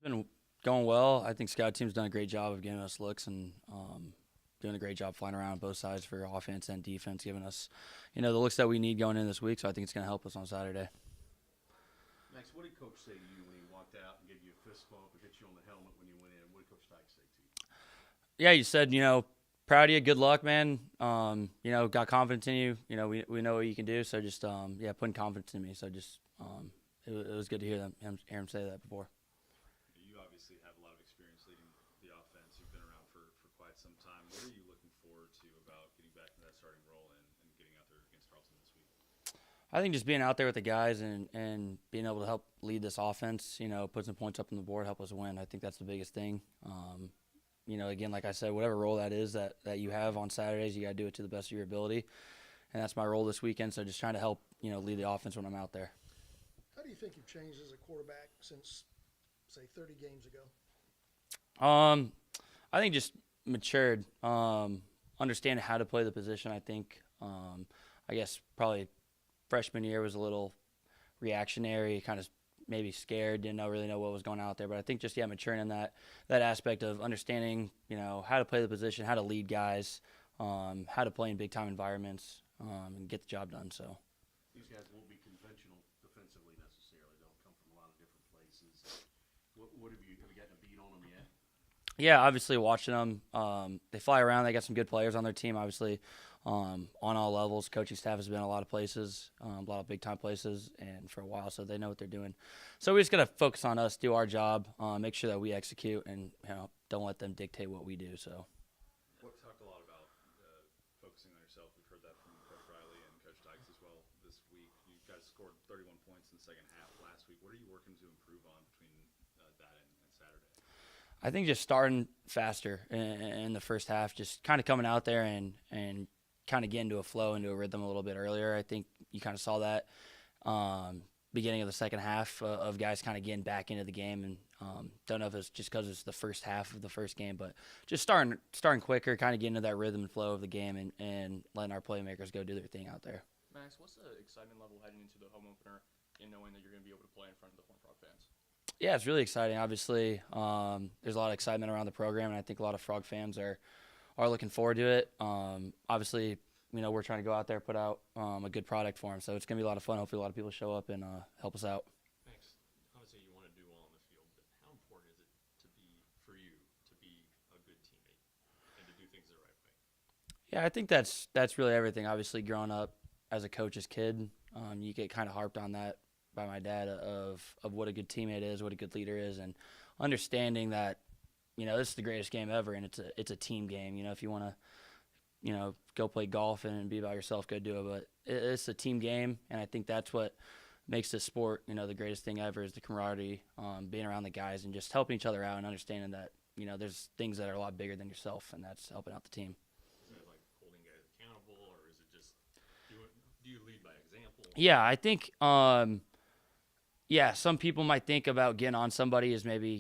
Been going well. I think scout team's done a great job of giving us looks and doing a great job flying around both sides for offense and defense, giving us, the looks that we need going in this week. So I think it's going to help us on Saturday. Max, what did Coach say to you when he walked out and gave you a fist bump and hit you on the helmet when you went in? What did Coach Dyke say to you? Yeah, you said, proud of you. Good luck, man. Got confidence in you. We know what you can do. So just, putting confidence in me. So just, it was good to hear him say that before. You obviously have a lot of experience leading the offense. You've been around for quite some time. What are you looking forward to about getting back into that starting role and getting out there against Charleston this week? I think just being out there with the guys and being able to help lead this offense, put some points up on the board, help us win. I think that's the biggest thing. Again, like I said, whatever role that is that you have on Saturdays, you got to do it to the best of your ability. And that's my role this weekend. So just trying to help, lead the offense when I'm out there. How do you think you've changed as a quarterback since, say, 30 games ago? I think just matured, understanding how to play the position. I think, I guess probably freshman year was a little reactionary, kind of maybe scared, didn't really know what was going on out there. But I think just maturing in that aspect of understanding, how to play the position, how to lead guys, how to play in big time environments, and get the job done. So These guys won't be conventional defensively necessarily. They'll come from a lot of different places. What have you gotten a beat on them yet? yeah, obviously watching them, they fly around. They got some good players on their team, obviously, on all levels. Coaching staff has been a lot of places, a lot of big time places, and for a while, so they know what they're doing. So we just gotta focus on us, do our job, make sure that we execute, and don't let them dictate what we do. So. We've talked a lot about focusing on yourself. We've heard that from Coach Riley and Coach Dykes as well this week. You guys scored 31 points in the second half last week. What are you working to improve on between that and Saturday? I think just starting faster in the first half, just kind of coming out there and kind of getting into a flow, into a rhythm a little bit earlier. I think you kind of saw that beginning of the second half of guys kind of getting back into the game. And don't know if it's just because it's the first half of the first game, but just starting quicker, kind of getting into that rhythm and flow of the game and letting our playmakers go do their thing out there. Max, what's the excitement level heading into the home opener and knowing that you're going to be able to play in front of the Horned Frog fans? Yeah, it's really exciting. Obviously, there's a lot of excitement around the program, and I think a lot of Frog fans are looking forward to it. Obviously, we're trying to go out there, put out a good product for them, so it's going to be a lot of fun. Hopefully, a lot of people show up and help us out. Thanks. Obviously, you want to do well on the field, but how important is it for you to be a good teammate and to do things the right way? Yeah, I think that's really everything. Obviously, growing up as a coach's kid, you get kind of harped on that by my dad of what a good teammate is, what a good leader is, and understanding that this is the greatest game ever, and it's a team game. If you want to go play golf and be by yourself, go do it. But it's a team game, and I think that's what makes this sport the greatest thing ever is the camaraderie, being around the guys and just helping each other out and understanding that there's things that are a lot bigger than yourself, and that's helping out the team. Isn't it like holding guys accountable, or is it just do you lead by example? Yeah, I think some people might think about getting on somebody as maybe,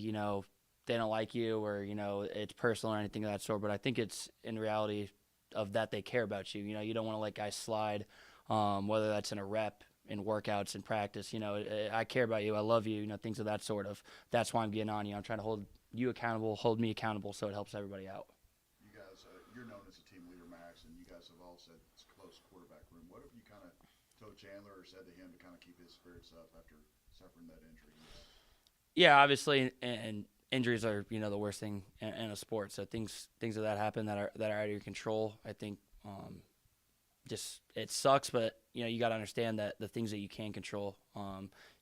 they don't like you or, it's personal or anything of that sort. But I think it's in reality of that they care about you. You don't want to let guys slide, whether that's in a rep, in workouts, in practice. I care about you. I love you, things of that sort of. That's why I'm getting on you. I'm trying to hold you accountable, hold me accountable so it helps everybody out. You guys, you're known as a team leader, Max, and you guys have all said it's a close quarterback room. What have you kind of told Chandler or said to him to kind of keep his spirits up after suffering that injury? Yeah, obviously, and injuries are the worst thing in a sport. So things of that happen that are out of your control. I think just it sucks, but you got to understand that the things that you can control,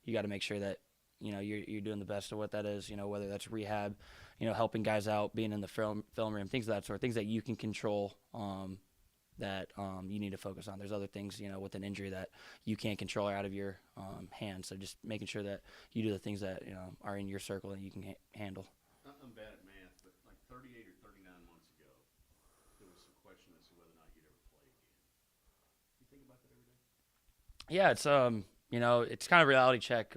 you got to make sure that you're doing the best of what that is. Whether that's rehab, helping guys out, being in the film room, things of that sort, things that you can control. That you need to focus on. There's other things, with an injury that you can't control or out of your hands. So just making sure that you do the things that, are in your circle and you can handle. I'm bad at math, but like 38 or 39 months ago, there was some question as to whether or not you'd ever play again. You think about that every day? Yeah, it's kind of a reality check,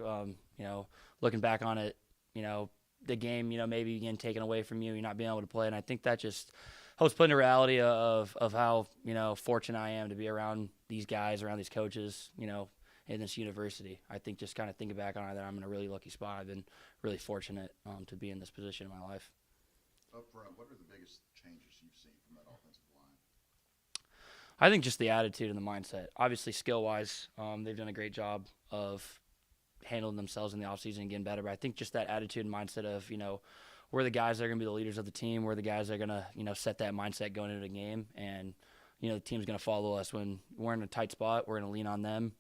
looking back on it, the game, maybe getting taken away from you, you're not being able to play. And I think that just helps put into reality of how, fortunate I am to be around these guys, around these coaches, in this university. I think just kind of thinking back on it, that I'm in a really lucky spot. I've been really fortunate to be in this position in my life. Up front, what are the biggest changes you've seen from that offensive line? I think just the attitude and the mindset. Obviously, skill-wise, they've done a great job of handling themselves in the offseason and getting better. But I think just that attitude and mindset of, we're the guys that are going to be the leaders of the team. We're the guys that are going to, set that mindset going into the game. And, the team's going to follow us. When we're in a tight spot, we're going to lean on them.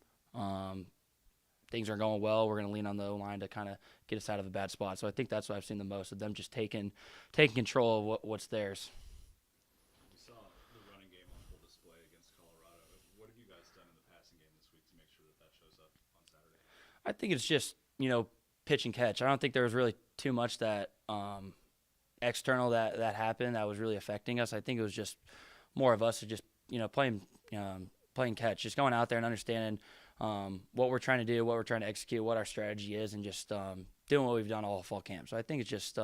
Things are going well, we're going to lean on the O-line to kind of get us out of a bad spot. So I think that's what I've seen the most, of them just taking control of what's theirs. We saw the running game on full display against Colorado. What have you guys done in the passing game this week to make sure that shows up on Saturday? I think it's just, pitch and catch. I don't think there was really too much that external that happened that was really affecting us. I think it was just more of us to just, playing catch, just going out there and understanding what we're trying to do, what we're trying to execute, what our strategy is, and just doing what we've done all fall camp. So I think it's just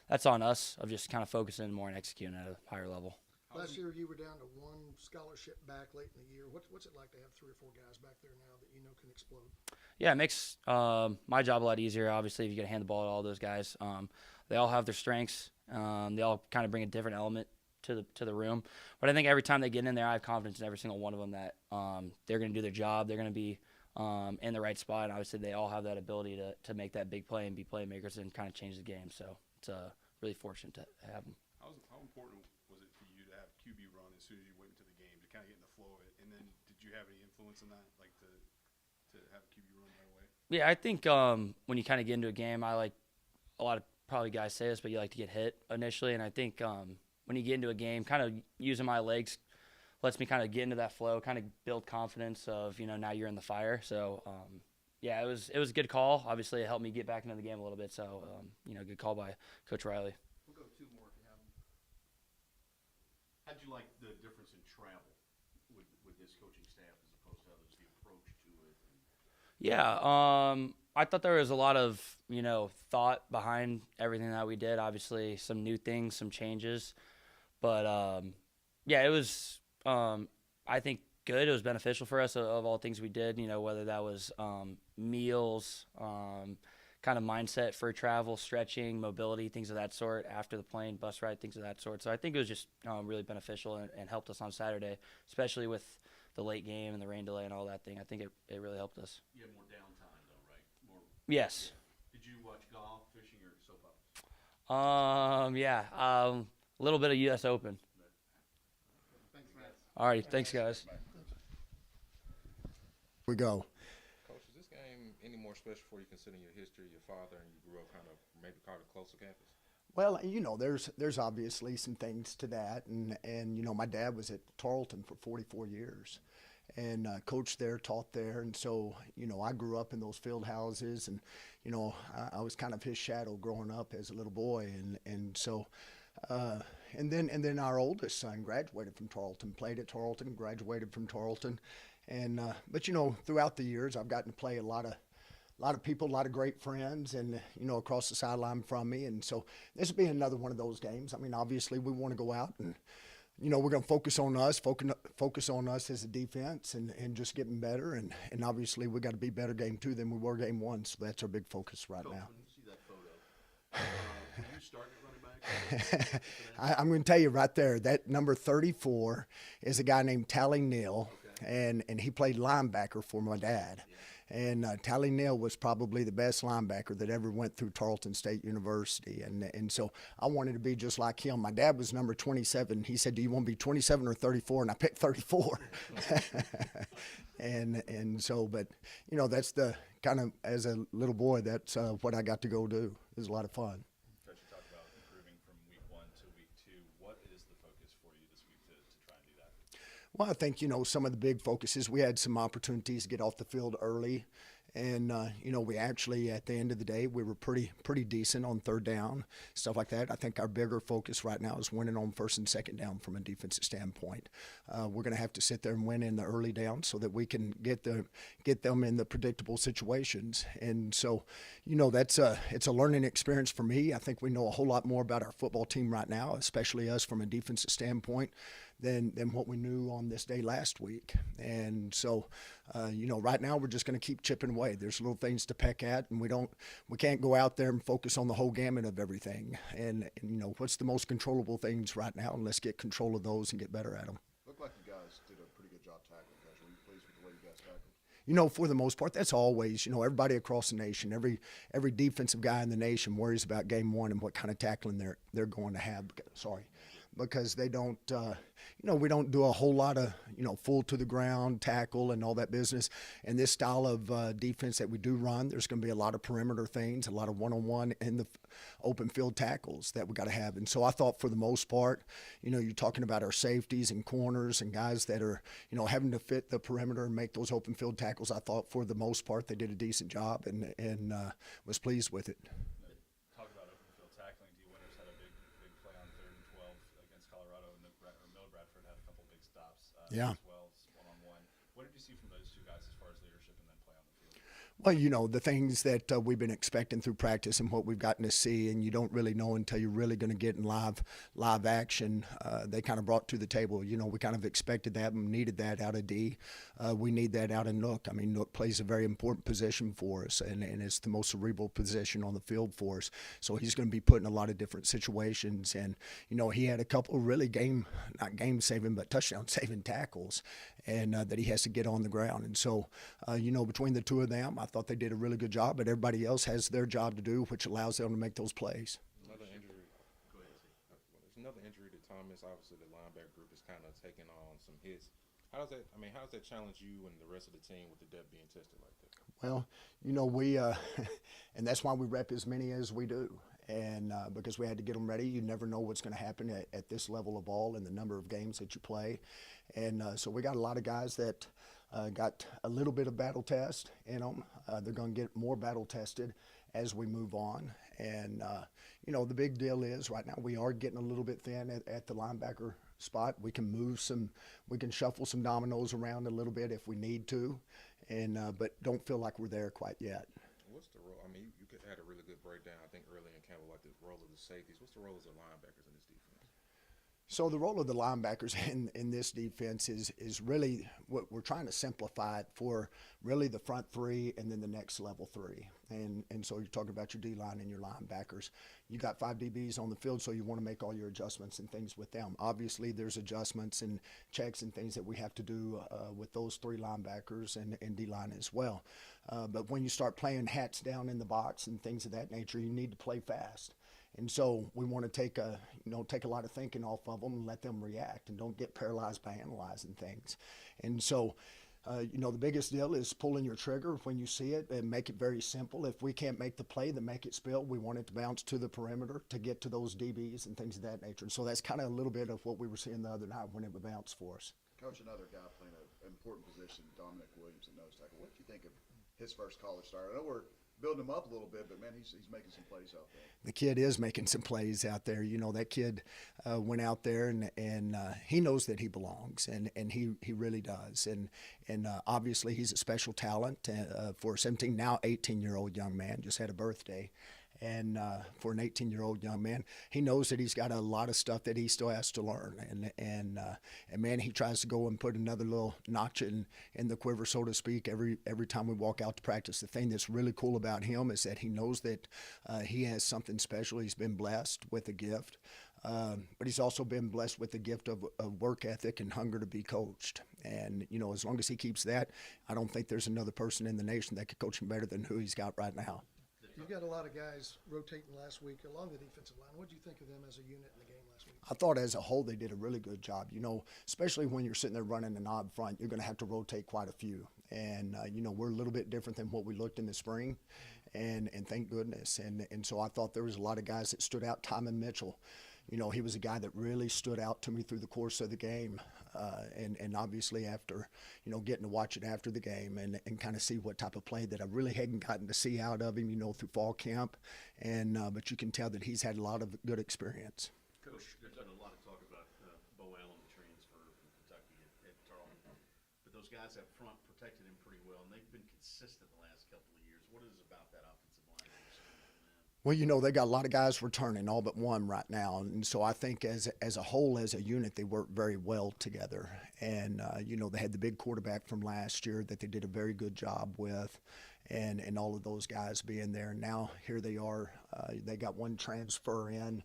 that's on us, of just kind of focusing more and executing at a higher level. Last year you were down to one scholarship back late in the year. What's it like to have 3 or 4 guys back there now that can explode? Yeah, it makes my job a lot easier. Obviously, if you get to hand the ball to all those guys, they all have their strengths. They all kind of bring a different element to the room. But I think every time they get in there, I have confidence in every single one of them that they're going to do their job. They're going to be in the right spot. And obviously, they all have that ability to make that big play and be playmakers and kind of change the game. So it's really fortunate to have them. How important was it for you to have QB run as soon as you went into the game to kind of get in the flow of it? And then did you have any influence in that, like to have QB run right away? Yeah, I think when you kind of get into a game, I like a lot of probably guys say this, but you like to get hit initially. And I think when you get into a game, kind of using my legs lets me kind of get into that flow, kind of build confidence of, now you're in the fire. So, yeah, it was a good call. Obviously, it helped me get back into the game a little bit. So, good call by Coach Riley. We'll go 2 more if you have them. How'd you like the difference in travel with this coaching staff as opposed to others, the approach to it? Yeah, I thought there was a lot of, thought behind everything that we did. Obviously, some new things, some changes. But, yeah, it was, I think, good. It was beneficial for us of all things we did, whether that was meals, kind of mindset for travel, stretching, mobility, things of that sort, after the plane, bus ride, things of that sort. So I think it was just really beneficial and helped us on Saturday, especially with the late game and the rain delay and all that thing. I think it really helped us. You had more downtime, though, right? Yes. Did you watch golf, fishing, or soap operas? Yeah, a little bit of U.S. Open. Thanks, Matt. All right, thanks, guys. We go. Coach, is this game any more special for you considering your history, your father, and you grew up kind of maybe called a closer campus? Well, there's obviously some things to that, and my dad was at Tarleton for 44 years, and coached there, taught there, and so I grew up in those field houses, and I was kind of his shadow growing up as a little boy, and so. And then our oldest son graduated from Tarleton, played at Tarleton, graduated from Tarleton, and but throughout the years I've gotten to play a lot of people, a lot of great friends, and across the sideline from me, and so this will be another one of those games. I mean, obviously we want to go out and we're going to focus on us as a defense and just getting better, and obviously we got to be better game 2 than we were game 1, so that's our big focus right Coach, now. when you see that photo, when you started running back, I'm going to tell you right there, that number 34 is a guy named Tally Neal, and he played linebacker for my dad. And Tally Neal was probably the best linebacker that ever went through Tarleton State University. And so I wanted to be just like him. My dad was number 27. He said, "Do you want to be 27 or 34?" And I picked 34. and so, but, that's the kind of, as a little boy, that's what I got to go do. It was a lot of fun. Coach, you talked about improving from week 1 to week 2. What is the focus for you this week to try and do that? Well, I think, some of the big focuses, we had some opportunities to get off the field early. And, we actually, at the end of the day, we were pretty decent on 3rd down, stuff like that. I think our bigger focus right now is winning on 1st and 2nd down from a defensive standpoint. We're going to have to sit there and win in the early down so that we can get them in the predictable situations. And so, it's a learning experience for me. I think we know a whole lot more about our football team right now, especially us from a defensive standpoint, than what we knew on this day last week. And so, right now we're just going to keep chipping away. There's little things to peck at, and we can't go out there and focus on the whole gamut of everything. And what's the most controllable things right now, and let's get control of those and get better at them. Looked like you guys did a pretty good job tackling, Coach. Were you pleased with the way you guys tackled? For the most part, that's always, everybody across the nation, every defensive guy in the nation worries about game one and what kind of tackling they're going to have. Because they don't, we don't do a whole lot of, full to the ground tackle and all that business. And this style of defense that we do run, there's going to be a lot of perimeter things, a lot of one-on-one in the open field tackles that we got to have. And so I thought for the most part, you're talking about our safeties and corners and guys that are, having to fit the perimeter and make those open field tackles. I thought for the most part they did a decent job and was pleased with it. Talk about open field tackling. D. Winters had a big play on 3rd and 12 against Colorado, and Miller Bradford had a couple big stops Yeah. as well, one-on-one. What did you see from those two guys as far as leadership and then play on the field? Well, the things that we've been expecting through practice and what we've gotten to see, and you don't really know until you're really going to get in live action. They kind of brought to the table. We kind of expected that and needed that out of D. We need that out of Nook. I mean, Nook plays a very important position for us, and it's the most cerebral position on the field for us. So he's going to be put in a lot of different situations. And, he had a couple really not game-saving, but touchdown-saving tackles, and that he has to get on the ground. And so, between the two of them, I thought they did a really good job, but everybody else has their job to do, which allows them to make those plays. Another injury. Go ahead. There's another injury to Thomas. Obviously, the linebacker group is kind of taking on some hits. How does that challenge you and the rest of the team with the depth being tested like that? Well, we and that's why we rep as many as we do. And because we had to get them ready, you never know what's going to happen at this level of ball and the number of games that you play. And so we got a lot of guys that got a little bit of battle test in them. They're going to get more battle tested as we move on. And, the big deal is right now we are getting a little bit thin at the linebacker spot. We can shuffle some dominoes around a little bit if we need to, and but don't feel like we're there quite yet. What's the role? I mean, you had a really good breakdown, I think, early in Campbell, like the role of the safeties. What's the role of the linebackers in this defense? So the role of the linebackers in this defense is really what we're trying to simplify it for really the front three and then the next level three. And so you're talking about your D-line and your linebackers. You got 5 DBs on the field, so you want to make all your adjustments and things with them. Obviously, there's adjustments and checks and things that we have to do with those 3 linebackers and D-line as well. But when you start playing hats down in the box and things of that nature, you need to play fast. And so we want to take a lot of thinking off of them and let them react and don't get paralyzed by analyzing things. And so, the biggest deal is pulling your trigger when you see it and make it very simple. If we can't make the play, then make it spill. We want it to bounce to the perimeter to get to those DBs and things of that nature. And so that's kind of a little bit of what we were seeing the other night when it would bounce for us. Coach, another guy playing an important position, Dominic Williams at nose tackle. What do you think of his first college start? I know we're building him up a little bit, but, man, he's making some plays out there. The kid is making some plays out there. That kid went out there and he knows that he belongs, and he really does. And obviously he's a special talent for a 17, now 18-year-old young man, just had a birthday. And for an 18-year-old young man, he knows that he's got a lot of stuff that he still has to learn. And man, he tries to go and put another little notch in the quiver, so to speak, every time we walk out to practice. The thing that's really cool about him is that he knows that he has something special. He's been blessed with a gift. But he's also been blessed with the gift of work ethic and hunger to be coached. And, as long as he keeps that, I don't think there's another person in the nation that could coach him better than who he's got right now. You've got a lot of guys rotating last week along the defensive line. What did you think of them as a unit in the game last week? I thought as a whole they did a really good job. Especially when you're sitting there running an odd front, you're going to have to rotate quite a few. And, we're a little bit different than what we looked in the spring, and thank goodness. And so I thought there was a lot of guys that stood out. Timon Mitchell, he was a guy that really stood out to me through the course of the game. And obviously after, getting to watch it after the game and kind of see what type of play that I really hadn't gotten to see out of him, through fall camp. But you can tell that he's had a lot of good experience. Coach, there's been a lot of talk about Bo Allen, the transfer from Kentucky at Tarleton. But those guys up front protected him pretty well, and they've been consistent the last couple of years. What is it about that offensive line that you're seeing from them? Well, they got a lot of guys returning, all but one right now, and so I think as a whole, as a unit, they work very well together. And they had the big quarterback from last year that they did a very good job with, and all of those guys being there. Now here they are. They got one transfer in.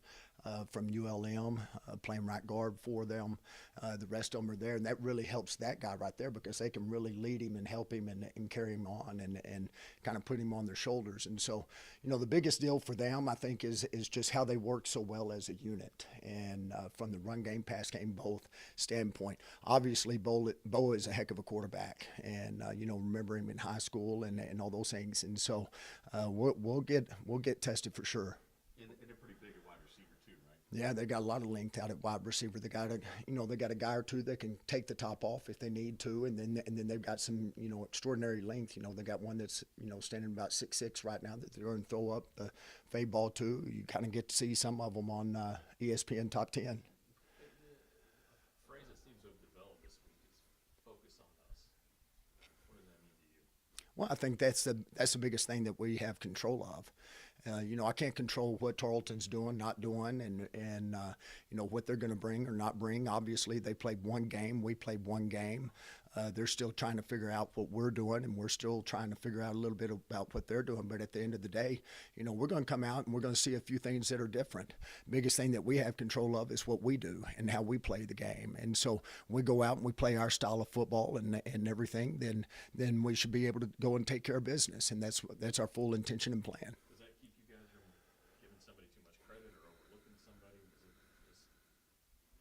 From ULM, playing right guard for them. The rest of them are there, and that really helps that guy right there because they can really lead him and help him and carry him on and kind of put him on their shoulders. And so, the biggest deal for them, I think, is just how they work so well as a unit. And from the run game, pass game, both standpoint. Obviously, Bo is a heck of a quarterback, and remember him in high school and all those things. And so, we'll get tested for sure. And they're pretty big at wide receiver too, right? Yeah, they got a lot of length out at wide receiver. They got a guy or two that can take the top off if they need to, and then they've got some extraordinary length. They got one that's standing about 6'6" right now that they're going to throw up the fade ball to. You kind of get to see some of them on ESPN Top 10. The phrase that seems to have developed this week is "focus on us." What does that mean to you? Well, I think that's the biggest thing that we have control of. I can't control what Tarleton's doing, not doing, and what they're going to bring or not bring. Obviously, they played one game. We played one game. They're still trying to figure out what we're doing, and we're still trying to figure out a little bit about what they're doing. But at the end of the day, we're going to come out and we're going to see a few things that are different. Biggest thing that we have control of is what we do and how we play the game. And so we go out and we play our style of football and everything, then we should be able to go and take care of business. And that's our full intention and plan. Does that keep you guys from giving somebody too much credit or overlooking somebody? Does it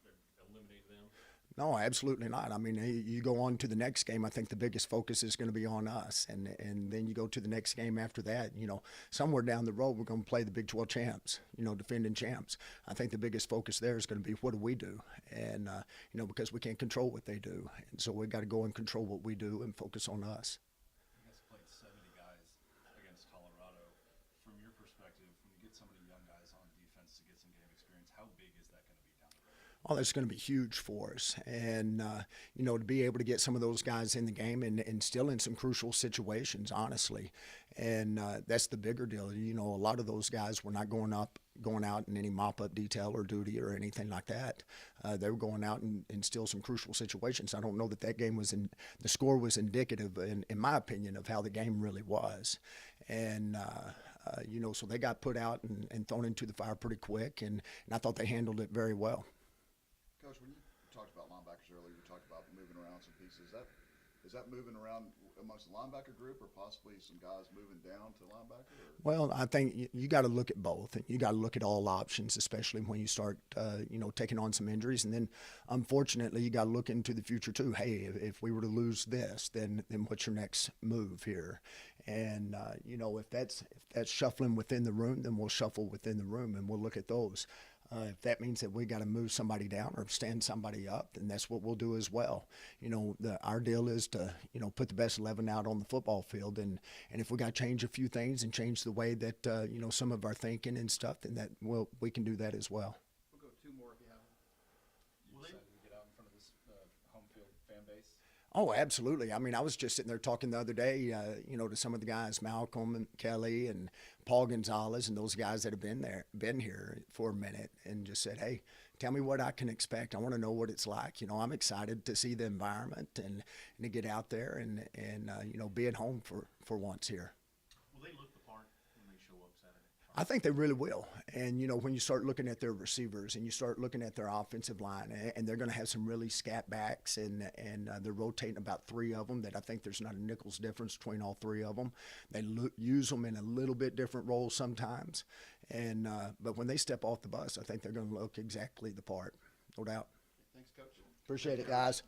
just eliminate them? No, absolutely not. I mean, you go on to the next game, I think the biggest focus is going to be on us. And then you go to the next game after that, somewhere down the road, we're going to play the Big 12 champs, defending champs. I think the biggest focus there is going to be what do we do? And, because we can't control what they do. And so we've got to go and control what we do and focus on us. You guys played 70 guys against Colorado. From your perspective, when you get so many young guys on defense to get some game experience, how big is that going to be down the road? Oh, that's going to be huge for us. And, to be able to get some of those guys in the game and still in some crucial situations, honestly. And that's the bigger deal. A lot of those guys were not going out in any mop-up detail or duty or anything like that. They were going out and still some crucial situations. I don't know that game the score was indicative, in my opinion, of how the game really was. And, so they got put out and thrown into the fire pretty quick, and I thought they handled it very well. Coach, when you talked about linebackers earlier, you talked about moving around some pieces. Is that moving around amongst the linebacker group or possibly some guys moving down to linebacker? Or? Well, I think you got to look at both, and you got to look at all options, especially when you start, taking on some injuries. And then, unfortunately, you got to look into the future too. Hey, if we were to lose this, then what's your next move here? And if that's shuffling within the room, then we'll shuffle within the room, and we'll look at those. If that means that we got to move somebody down or stand somebody up, then that's what we'll do as well. Our deal is to, put the best 11 out on the football field. And if we got to change a few things and change the way that, some of our thinking and stuff, then we can do that as well. We'll go two more if you have them. You decided to get out in front of this home field fan base? Oh, absolutely. I mean, I was just sitting there talking the other day, to some of the guys, Malcolm and Kelly and Paul Gonzalez and those guys that have been here for a minute, and just said, hey, tell me what I can expect. I want to know what it's like. I'm excited to see the environment and to get out there and be at home for once here. Will they look the part when they show up Saturday? I think they really will. And, when you start looking at their receivers and you start looking at their offensive line, and they're going to have some really scat backs, and they're rotating about three of them that I think there's not a nickel's difference between all three of them. They use them in a little bit different roles sometimes. And but when they step off the bus, I think they're going to look exactly the part, no doubt. Thanks, Coach. Appreciate it, guys.